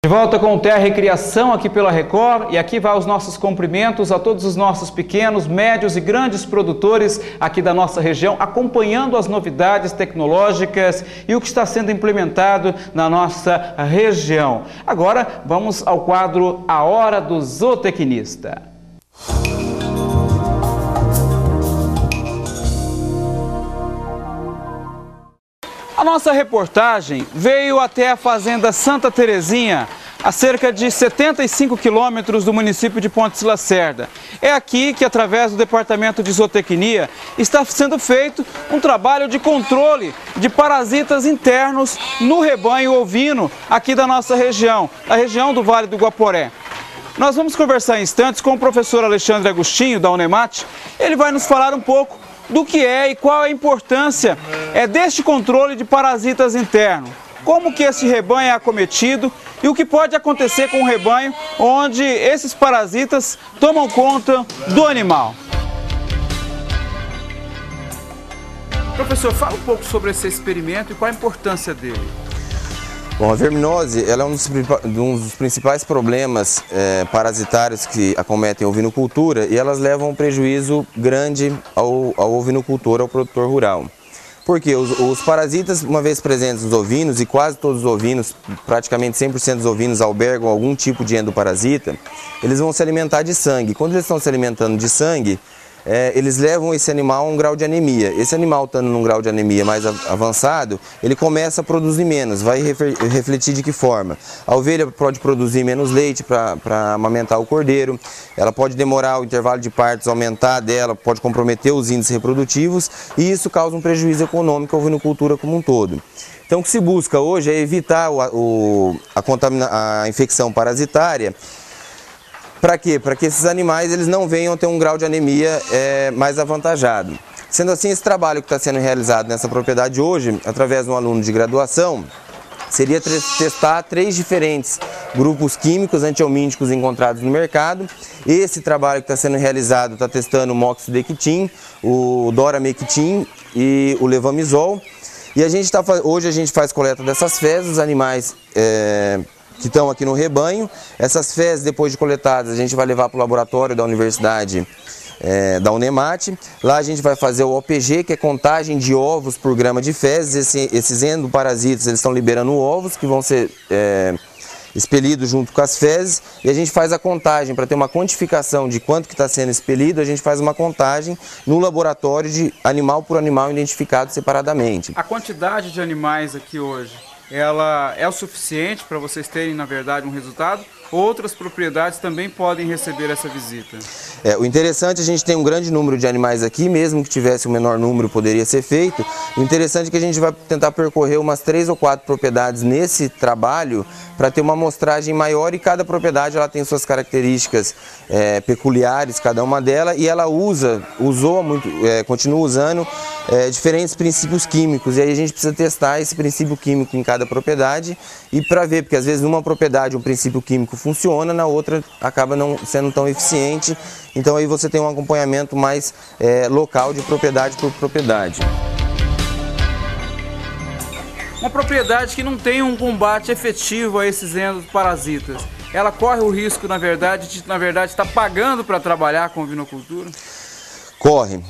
De volta com o Terra e Criação aqui pela Record, e aqui vai os nossos cumprimentos a todos os nossos pequenos, médios e grandes produtores aqui da nossa região, acompanhando as novidades tecnológicas e o que está sendo implementado na nossa região. Agora vamos ao quadro A Hora do Zootecnista. A nossa reportagem veio até a Fazenda Santa Terezinha, a cerca de 75 quilômetros do município de Pontes Lacerda. É aqui que, através do Departamento de Zootecnia, está sendo feito um trabalho de controle de parasitas internos no rebanho ovino aqui da nossa região, a região do Vale do Guaporé. Nós vamos conversar em instantes com o professor Alexandre Agostinho, da Unemat. Ele vai nos falar um pouco do que é e qual a importância deste controle de parasitas internos. Como que esse rebanho é acometido e o que pode acontecer com o rebanho onde esses parasitas tomam conta do animal. Professor, fala um pouco sobre esse experimento e qual a importância dele. Bom, a verminose ela é um dos principais problemas parasitários que acometem a ovinocultura e elas levam um prejuízo grande ao ovinocultor, ao produtor rural. Porque os parasitas, uma vez presentes nos ovinos, e quase todos os ovinos, praticamente 100% dos ovinos albergam algum tipo de endoparasita, eles vão se alimentar de sangue. Quando eles estão se alimentando de sangue, eles levam esse animal a um grau de anemia. Esse animal estando num grau de anemia mais avançado, ele começa a produzir menos. Vai refletir de que forma? A ovelha pode produzir menos leite para amamentar o cordeiro, ela pode demorar o intervalo de partos, aumentar dela, pode comprometer os índices reprodutivos e isso causa um prejuízo econômico à ovinocultura como um todo. Então o que se busca hoje é evitar a infecção parasitária. Para quê? Para que esses animais eles não venham a ter um grau de anemia mais avantajado. Sendo assim, esse trabalho que está sendo realizado nessa propriedade hoje, através de um aluno de graduação, seria testar 3 diferentes grupos químicos antihelmínticos encontrados no mercado. Esse trabalho que está sendo realizado está testando o moxidectin, o doramectin e o levamisol. E hoje a gente faz coleta dessas fezes, os animais que estão aqui no rebanho. Essas fezes, depois de coletadas, a gente vai levar para o laboratório da Universidade da Unemat. Lá a gente vai fazer o OPG, que é contagem de ovos por grama de fezes. Esses endoparasitas, eles estão liberando ovos que vão ser expelidos junto com as fezes. E a gente faz a contagem para ter uma quantificação de quanto que está sendo expelido. A gente faz uma contagem no laboratório de animal por animal identificado separadamente. A quantidade de animais aqui hoje, ela é o suficiente para vocês terem, na verdade, um resultado? Outras propriedades também podem receber essa visita? O interessante, a gente tem um grande número de animais aqui, mesmo que tivesse um menor número poderia ser feito. O interessante é que a gente vai tentar percorrer umas 3 ou 4 propriedades nesse trabalho para ter uma amostragem maior e cada propriedade ela tem suas características peculiares, cada uma delas, e ela continua usando diferentes princípios químicos. E aí a gente precisa testar esse princípio químico em cada propriedade e para ver, porque às vezes numa propriedade um princípio químico funciona, na outra acaba não sendo tão eficiente. Então aí você tem um acompanhamento mais local de propriedade por propriedade. Uma propriedade que não tem um combate efetivo a esses endoparasitas, ela corre o risco, na verdade, de estar pagando para trabalhar com ovinocultura? Corre.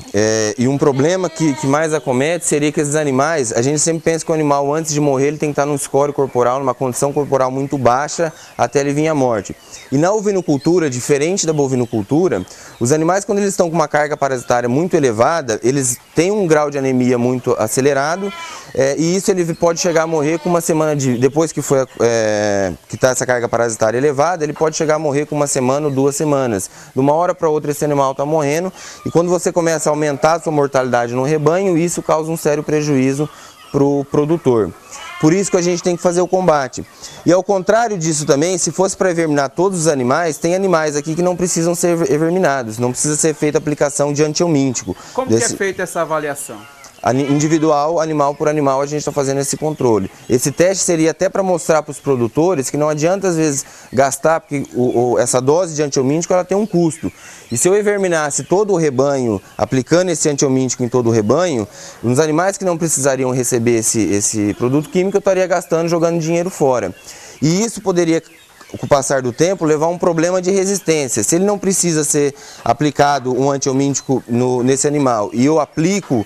E um problema que mais acomete seria que esses animais, a gente sempre pensa que o animal antes de morrer ele tem que estar num score corporal, numa condição corporal muito baixa até ele vir à morte. E na ovinocultura, diferente da bovinocultura, os animais quando eles estão com uma carga parasitária muito elevada, eles têm um grau de anemia muito acelerado e isso ele pode chegar a morrer com uma semana depois que está essa carga parasitária elevada, ele pode chegar a morrer com uma semana ou 2 semanas. De uma hora para outra esse animal está morrendo e quando você começa a aumentar a sua mortalidade no rebanho, isso causa um sério prejuízo para o produtor. Por isso que a gente tem que fazer o combate. E ao contrário disso também, se fosse para everminar todos os animais, tem animais aqui que não precisam ser everminados, não precisa ser feita aplicação de antihelmíntico. Como que é feita essa avaliação? Individual, animal por animal, a gente está fazendo esse controle. Esse teste seria até para mostrar para os produtores que não adianta às vezes gastar, porque essa dose de antihelmíntico ela tem um custo. E se eu everminasse todo o rebanho, aplicando esse antihelmíntico em todo o rebanho, nos animais que não precisariam receber esse produto químico, eu estaria gastando, jogando dinheiro fora. E isso poderia com o passar do tempo, levar a um problema de resistência. Se ele não precisa ser aplicado um antiomítico nesse animal e eu aplico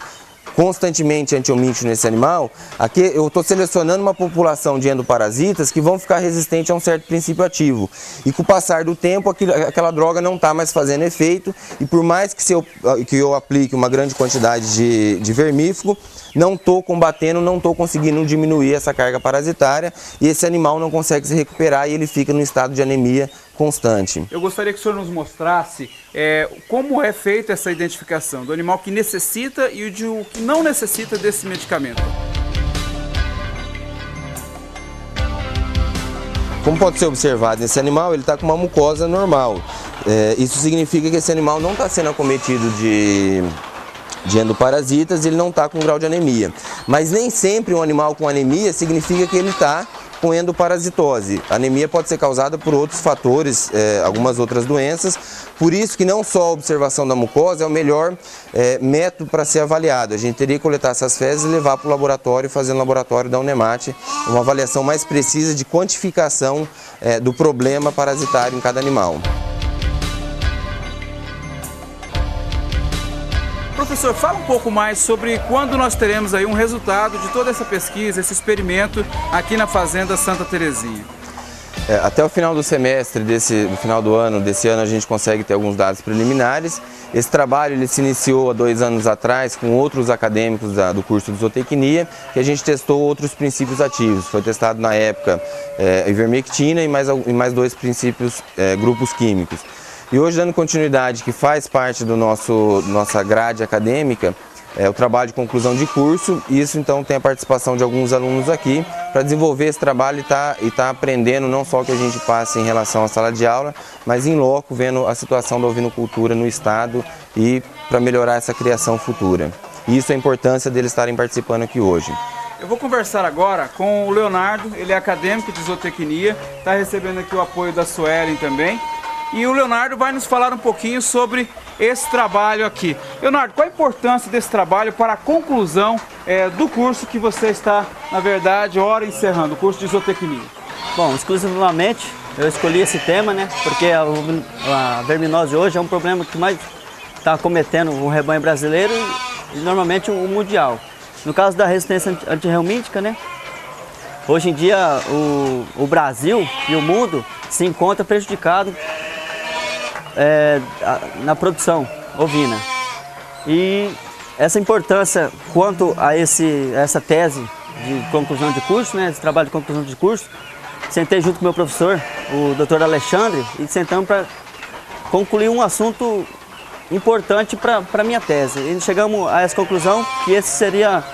constantemente antiomítico nesse animal, aqui eu estou selecionando uma população de endoparasitas que vão ficar resistentes a um certo princípio ativo. E com o passar do tempo, aquela droga não está mais fazendo efeito e por mais que eu aplique uma grande quantidade de vermífugo, não estou combatendo, não estou conseguindo diminuir essa carga parasitária e esse animal não consegue se recuperar e ele fica no estado de anemia constante. Eu gostaria que o senhor nos mostrasse como é feita essa identificação do animal que necessita e o que não necessita desse medicamento. Como pode ser observado nesse animal, ele está com uma mucosa normal. Isso significa que esse animal não está sendo acometido de endoparasitas, ele não está com grau de anemia. Mas nem sempre um animal com anemia significa que ele está com endoparasitose. A anemia pode ser causada por outros fatores, algumas outras doenças, por isso que não só a observação da mucosa é o melhor método para ser avaliado. A gente teria que coletar essas fezes e levar para o laboratório, fazer no laboratório da Unemate uma avaliação mais precisa de quantificação do problema parasitário em cada animal. Professor, fala um pouco mais sobre quando nós teremos aí um resultado de toda essa pesquisa, esse experimento aqui na Fazenda Santa Terezinha. Até o final do semestre, no final do ano, desse ano, a gente consegue ter alguns dados preliminares. Esse trabalho ele se iniciou há 2 anos atrás com outros acadêmicos do curso de zootecnia, que a gente testou outros princípios ativos. Foi testado na época a ivermectina e mais 2 princípios, grupos químicos. E hoje, dando continuidade, que faz parte nossa grade acadêmica, o trabalho de conclusão de curso. Isso então tem a participação de alguns alunos aqui para desenvolver esse trabalho e tá aprendendo não só o que a gente passa em relação à sala de aula, mas em loco, vendo a situação da ovinocultura no estado e para melhorar essa criação futura. E isso é a importância deles estarem participando aqui hoje. Eu vou conversar agora com o Leonardo, ele é acadêmico de zootecnia, está recebendo aqui o apoio da Suelen também. E o Leonardo vai nos falar um pouquinho sobre esse trabalho aqui. Leonardo, qual a importância desse trabalho para a conclusão do curso que você está, na verdade, encerrando, o curso de zootecnia? Bom, exclusivamente eu escolhi esse tema, né? Porque a verminose hoje é um problema que mais está acometendo o rebanho brasileiro e normalmente o mundial. No caso da resistência antirreumítica, né? Hoje em dia o Brasil e o mundo se encontram prejudicados na produção ovina. E essa importância quanto a essa tese de conclusão de curso, né, esse trabalho de conclusão de curso, sentei junto com o meu professor, o Dr. Alexandre, e sentamos para concluir um assunto importante para a minha tese. E chegamos a essa conclusão que esse seria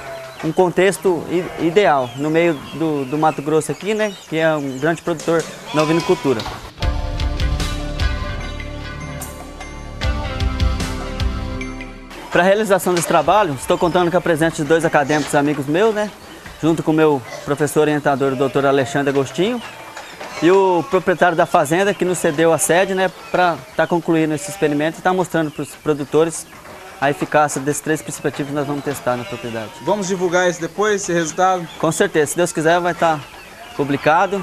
um contexto ideal no meio do Mato Grosso aqui, né, que é um grande produtor na ovinocultura. Para a realização desse trabalho, estou contando com a presença de 2 acadêmicos amigos meus, né? Junto com o meu professor orientador, o Dr. Alexandre Agostinho, e o proprietário da fazenda que nos cedeu a sede, né, para estar concluindo esse experimento e estar mostrando para os produtores a eficácia desses 3 princípios ativos que nós vamos testar na propriedade. Vamos divulgar isso depois, esse resultado? Com certeza, se Deus quiser vai estar publicado.